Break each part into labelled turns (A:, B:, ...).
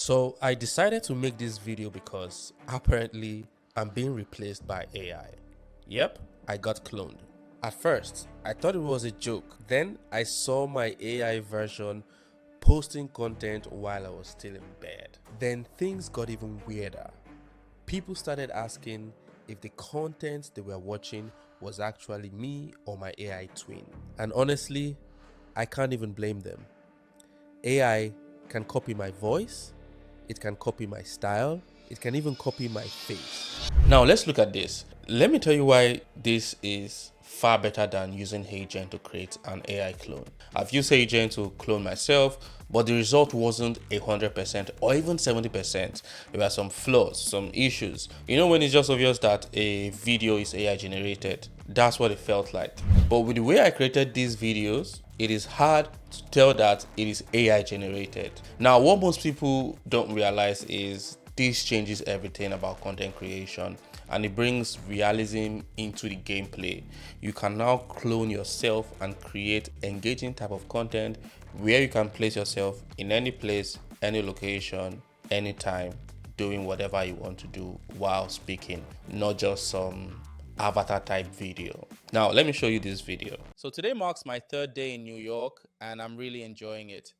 A: So I decided to make this video because apparently I'm being replaced by AI. Yep, I got cloned. At first, I thought it was a joke. Then I saw my AI version posting content while I was still in bed. Then things got even weirder. People started asking if the content they were watching was actually me or my AI twin. And honestly, I can't even blame them. AI can copy my voice, it can copy my style, it can even copy my face. Now let's look at this. Let me tell you why this is far better than using HeyGen to create an AI clone. I've used HeyGen to clone myself, but the result wasn't 100% or even 70%. There were some flaws, some issues. You know, when it's just obvious that a video is AI generated, that's what it felt like. But with the way I created these videos, it is hard to tell that it is AI generated. Now, what most people don't realize is this changes everything about content creation, and it brings realism into the gameplay. You can now clone yourself and create engaging type of content where you can place yourself in any place, any location, anytime, doing whatever you want to do while speaking, not just some avatar type video. Now let me show you this video. So today marks my third day in New York and I'm really enjoying it.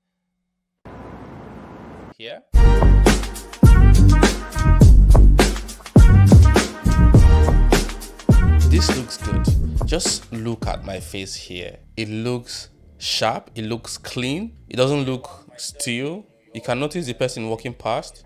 A: Here. This looks good. Just look at my face here. It looks sharp, it looks clean, it doesn't look still. You can notice the person walking past,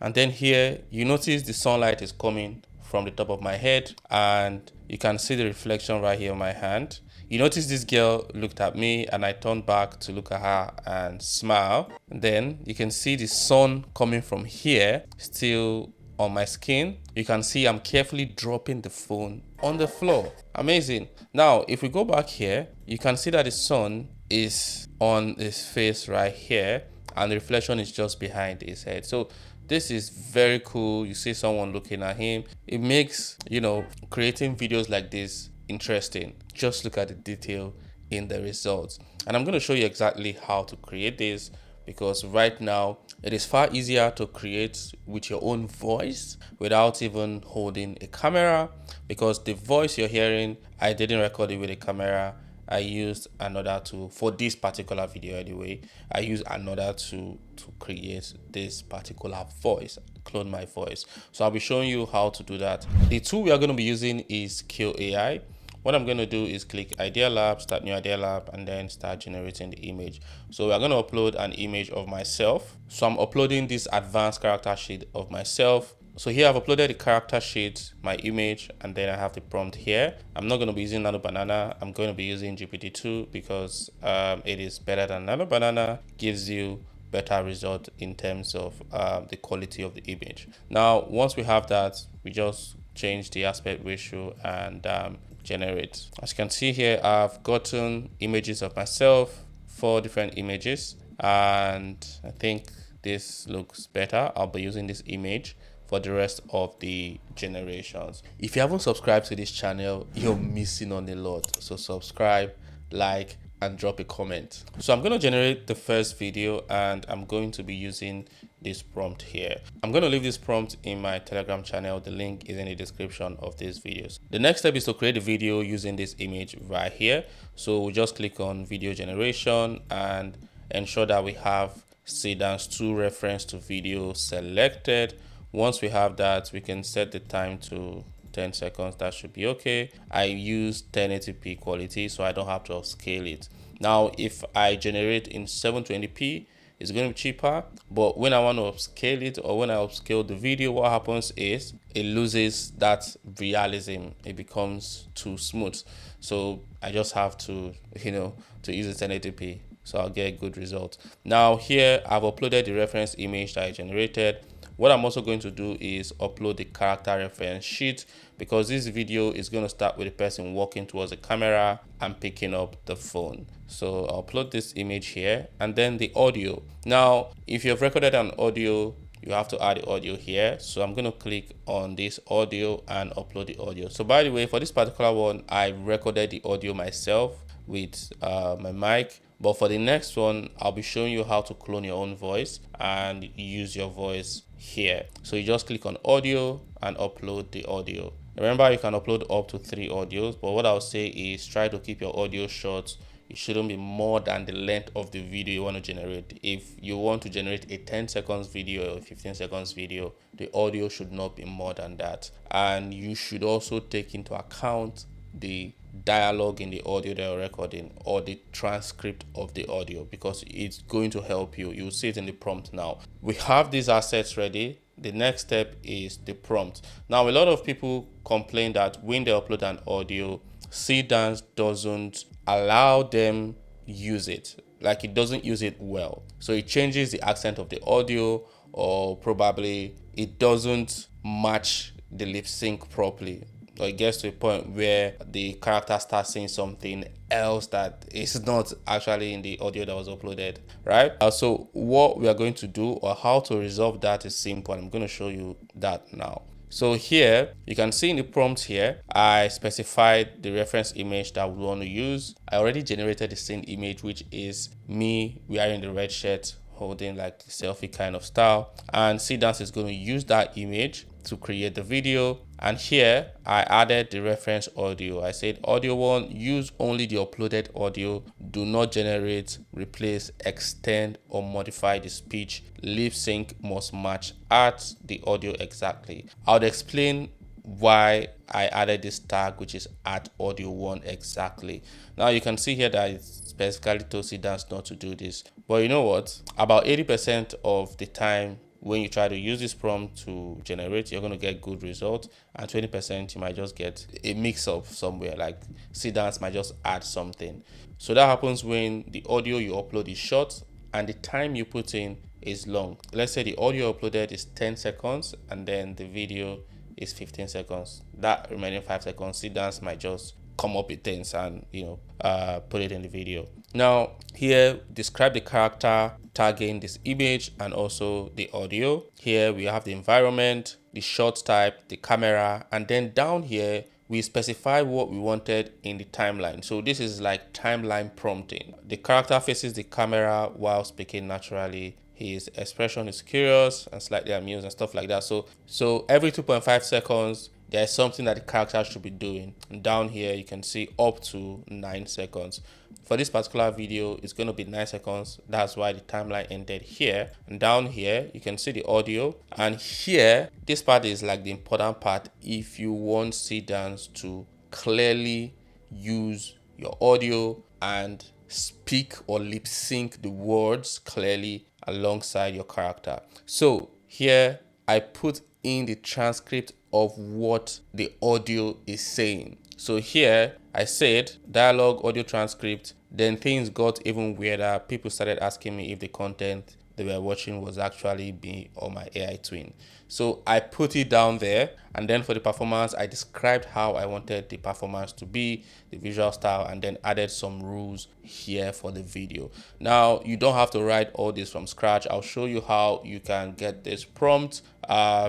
A: and then here you notice the sunlight is coming from the top of my head and you can see the reflection right here on my hand. You notice this girl looked at me and I turned back to look at her and smile. And then you can see the sun coming from here still on my skin. You can see I'm carefully dropping the phone on the floor. Amazing. Now if we go back here, you can see that the sun is on his face right here and the reflection is just behind his head. So this is very cool. You see someone looking at him. It makes, creating videos like this interesting. Just look at the detail in the results. And I'm going to show you exactly how to create this, because right now it is far easier to create with your own voice without even holding a camera, because the voice you're hearing, I didn't record it with a camera. I used another tool for this particular video anyway. I used another tool to create this particular voice, clone my voice. So I'll be showing you how to do that. The tool we are going to be using is Keoo AI. What I'm going to do is click Idea Lab, start new Idea Lab, and then start generating the image. So we're going to upload an image of myself. So I'm uploading this advanced character sheet of myself. So here I've uploaded the character sheet, my image, and then I have the prompt here. I'm not going to be using Nano Banana. I'm going to be using GPT-2 because it is better than Nano Banana, gives you better result in terms of the quality of the image. Now, once we have that, we just change the aspect ratio and generate. As you can see here, I've gotten images of myself, 4 different images, and I think this looks better. I'll be using this image for the rest of the generations. If you haven't subscribed to this channel, you're missing on a lot. So subscribe, like, and drop a comment. So I'm going to generate the first video and I'm going to be using this prompt here. I'm going to leave this prompt in my Telegram channel. The link is in the description of these videos. The next step is to create a video using this image right here. So we just click on video generation and ensure that we have Sedans 2 reference to video selected. Once we have that, we can set the time to 10 seconds. That should be okay. I use 1080p quality, so I don't have to upscale it. Now, if I generate in 720p, it's going to be cheaper. But when I want to upscale it, or when I upscale the video, what happens is it loses that realism. It becomes too smooth. So I just have to, to use a 1080p. So I'll get a good result. Now here, I've uploaded the reference image that I generated. What I'm also going to do is upload the character reference sheet, because this video is going to start with the person walking towards the camera and picking up the phone. So I'll upload this image here and then the audio. Now, if you've recorded an audio, you have to add the audio here. So I'm going to click on this audio and upload the audio. So by the way, for this particular one, I recorded the audio myself with my mic, But for the next one, I'll be showing you how to clone your own voice and use your voice here. So you just click on audio and upload the audio. Remember, you can upload up to 3 audios, but what I'll say is try to keep your audio short. It shouldn't be more than the length of the video you want to generate. If you want to generate a 10 seconds video or a 15 seconds video, the audio should not be more than that. And you should also take into account the dialogue in the audio that you're recording or the transcript of the audio, because it's going to help you. You'll see it in the prompt now. We have these assets ready. The next step is the prompt. Now, a lot of people complain that when they upload an audio, Seedance doesn't allow them use it. Like, it doesn't use it well. So it changes the accent of the audio, or probably it doesn't match the lip sync properly. Or it gets to a point where the character starts saying something else that is not actually in the audio that was uploaded, right? So what we are going to do, or how to resolve that, is simple. I'm going to show you that now. So here, you can see in the prompt here, I specified the reference image that we want to use. I already generated the scene image, which is me wearing the red shirt, holding like the selfie kind of style. And Seedance is going to use that image to create the video. And here I added the reference audio. I said audio 1, use only the uploaded audio. Do not generate, replace, extend, or modify the speech. Lip sync must match at the audio exactly. I'll explain why I added this tag, which is at audio 1 exactly. Now you can see here that it's specifically told Seedance not to do this. But you know what? About 80% of the time when you try to use this prompt to generate, you're going to get good results, and 20% you might just get a mix-up somewhere, like Seedance might just add something. So that happens when the audio you upload is short and the time you put in is long. Let's say the audio uploaded is 10 seconds and then the video is 15 seconds. That remaining 5 seconds, Seedance might just come up with things and put it in the video. Now here, describe the character, tagging this image and also the audio. Here we have the environment, the shot type, the camera, and then down here we specify what we wanted in the timeline. So this is like timeline prompting. The character faces the camera while speaking naturally. His expression is curious and slightly amused and stuff like that. So every 2.5 seconds, there is something that the character should be doing. And down here, you can see up to 9 seconds. For this particular video, it's going to be 9 seconds. That's why the timeline ended here. And down here, you can see the audio. And here, this part is like the important part. If you want Seedance to clearly use your audio and speak or lip sync the words clearly alongside your character. So here I put in the transcript of what the audio is saying. So here I said dialogue, audio transcript, then things got even weirder. People started asking me if the content they were watching was actually me or my AI twin. So I put it down there, and then for the performance, I described how I wanted the performance to be, the visual style, and then added some rules here for the video. Now, you don't have to write all this from scratch. I'll show you how you can get this prompt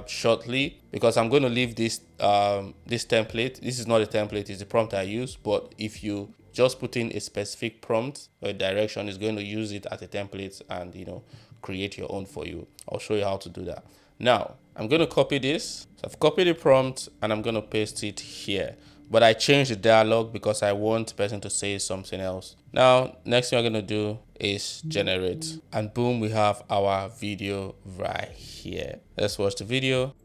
A: shortly, because I'm going to leave this this template. This is not a template, it's the prompt I use, but if you just put in a specific prompt or a direction, is going to use it as a template and create your own for you. I'll show you how to do that. Now, I'm going to copy this. So I've copied the prompt and I'm going to paste it here. But I changed the dialogue because I want the person to say something else. Now, next thing I'm going to do is generate. And boom, we have our video right here. Let's watch the video.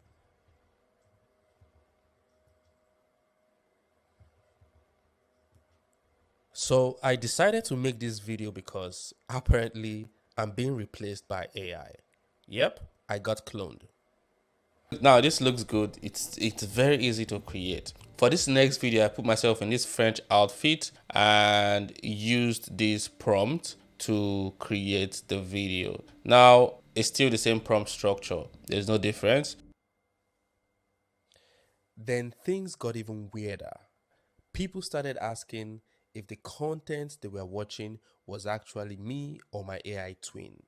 A: So I decided to make this video because apparently I'm being replaced by AI. Yep, I got cloned. Now this looks good. It's very easy to create. For this next video, I put myself in this French outfit and used this prompt to create the video. Now it's still the same prompt structure. There's no difference. Then things got even weirder. People started asking if the content they were watching was actually me or my AI twin.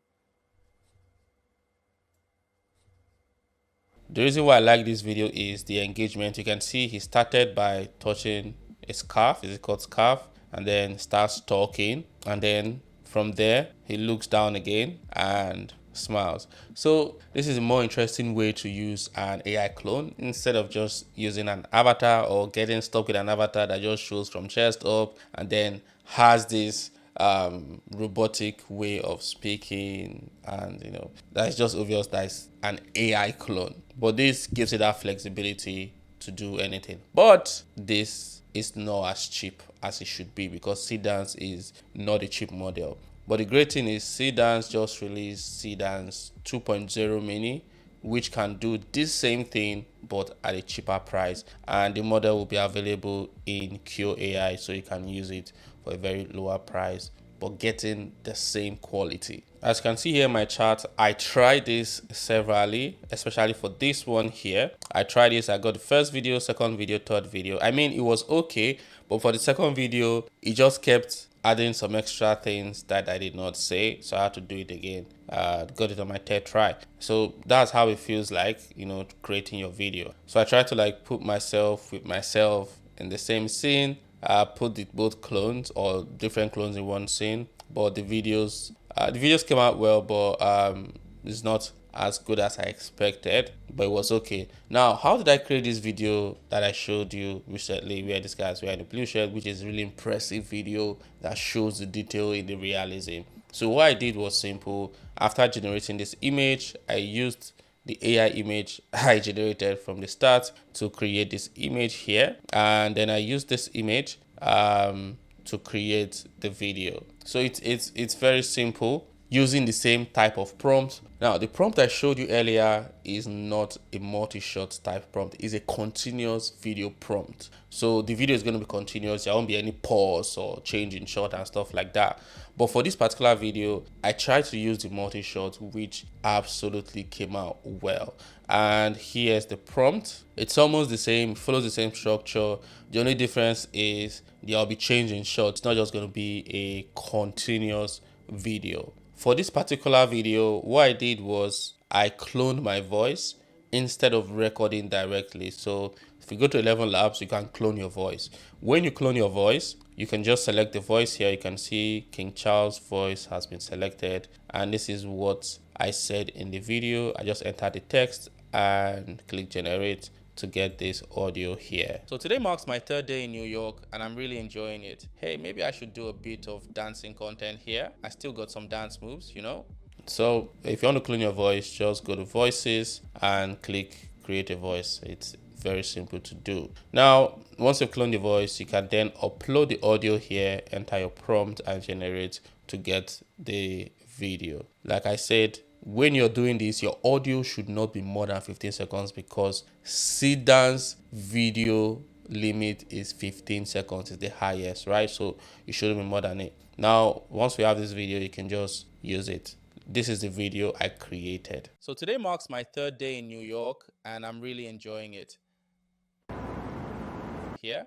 A: The reason why I like this video is the engagement. You can see he started by touching a scarf, is it called scarf, and then starts talking, and then From there, he looks down again and smiles. So this is a more interesting way to use an AI clone instead of just using an avatar or getting stuck with an avatar that just shows from chest up and then has this robotic way of speaking, and that's just obvious that it's an AI clone. But this gives it that flexibility to do anything. But this is not as cheap as it should be because Seedance is not a cheap model. But the great thing is Seedance just released Seedance 2.0 mini, which can do this same thing but at a cheaper price, and the model will be available in Keoo AI, so you can use it for a very lower price but getting the same quality. As you can see here in my chart, I tried this severally, especially for this one here. I tried this, I got the first video, second video, third video. I mean, it was okay, but for the second video, it just kept adding some extra things that I did not say, so I had to do it again. Got it on my third try. So that's how it feels like, creating your video. So I tried to like put myself with myself in the same scene, put both clones or different clones in one scene, but the videos came out well, but it's not as good as I expected, but it was okay. Now, how did I create this video that I showed you recently where this guy's wearing a blue shirt, which is a really impressive video that shows the detail in the realism? So what I did was simple. After generating this image, I used the AI image I generated from the start to create this image here, and then I used this image to create the video. So it's very simple using the same type of prompt. Now, the prompt I showed you earlier is not a multi-shot type prompt. It's a continuous video prompt. So the video is going to be continuous. There won't be any pause or change in shot and stuff like that. But for this particular video, I tried to use the multi-shot, which absolutely came out well. And here's the prompt. It's almost the same, follows the same structure. The only difference is there'll be change in shot. It's not just going to be a continuous video. For this particular video, what I did was I cloned my voice instead of recording directly. So if you go to 11 Labs, you can clone your voice. When you clone your voice, you can just select the voice here. You can see King Charles' voice has been selected. And this is what I said in the video. I just entered the text and click generate to get this audio here. So today marks my third day in New York and I'm really enjoying it. Hey, maybe I should do a bit of dancing content here. I still got some dance moves, So if you want to clone your voice, just go to voices and click create a voice. It's very simple to do. Now, once you've cloned the voice, you can then upload the audio here, enter your prompt and generate to get the video. Like I said, when you're doing this, your audio should not be more than 15 seconds because Seedance video limit is 15 seconds is the highest, right? So you shouldn't be more than it. Now, once we have this video, you can just use it. This is the video I created. So today marks my third day in New York and I'm really enjoying it. Here.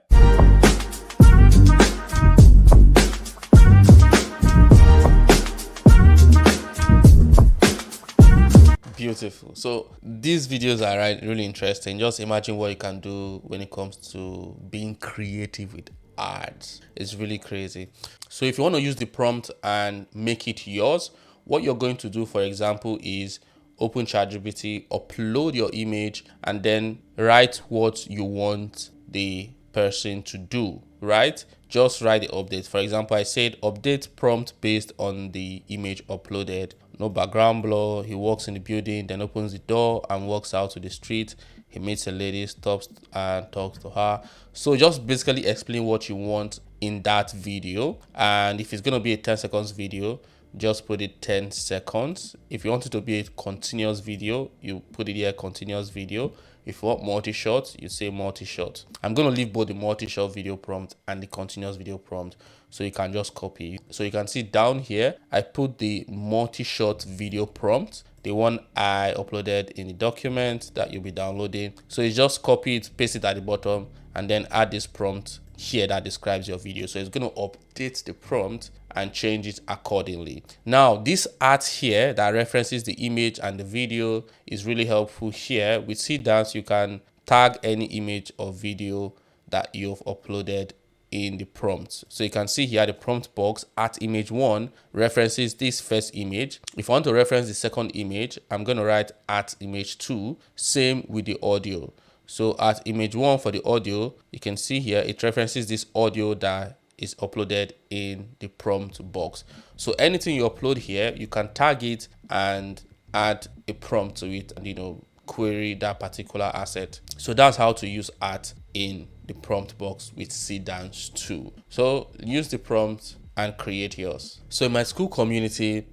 A: Beautiful. So these videos are really interesting. Just imagine what you can do when it comes to being creative with ads. It's really crazy. So if you want to use the prompt and make it yours, what you're going to do, for example, is open ChatGPT, upload your image, and then write what you want the person to do, right? Just write the update. For example, I said update prompt based on the image uploaded. No background blur. He walks in the building, then opens the door and walks out to the street. He meets a lady, stops and talks to her. So just basically explain what you want in that video. And if it's going to be a 10 seconds video, just put it 10 seconds. If you want it to be a continuous video, you put it here, continuous video. If you want multi-shot, you say multi-shot. I'm going to leave both the multi-shot video prompt and the continuous video prompt so you can just copy. So you can see down here, I put the multi-shot video prompt, the one I uploaded in the document that you'll be downloading. So you just copy it, paste it at the bottom, and then add this prompt here that describes your video. So it's going to update the prompt and change it accordingly. Now, this art here that references the image and the video is really helpful here. With Seedance, you can tag any image or video that you've uploaded in the prompt. So you can see here the prompt box at image 1 references this first image. If I want to reference the second image, I'm going to write at image 2. Same with the audio. So at image 1 for the audio, you can see here it references this audio that is uploaded in the prompt box. So anything you upload here, you can tag it and add a prompt to it and query that particular asset. So that's how to use art in the prompt box with Dance 2. So use the prompt and create yours. So in my School community,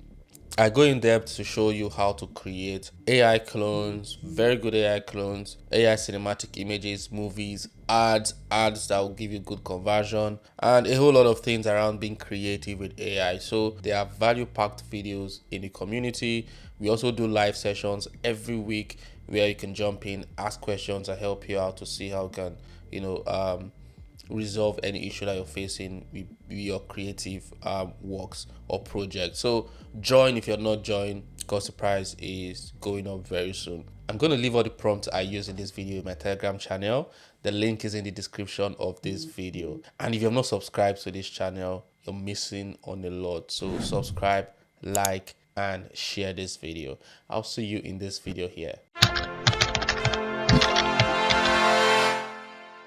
A: I go in depth to show you how to create AI clones, very good AI clones, AI cinematic images, movies, ads that will give you good conversion, and a whole lot of things around being creative with AI. So there are value-packed videos in the community. We also do live sessions every week where you can jump in, ask questions, and help you out to see how you can, resolve any issue that you're facing with your creative works or projects. So join if you're not joined, because the price is going up very soon. I'm going to leave all the prompts I use in this video in my Telegram channel. The link is in the description of this video. And if you're not subscribed to this channel, you're missing on a lot. So subscribe, like, and share this video. I'll see you in this video here.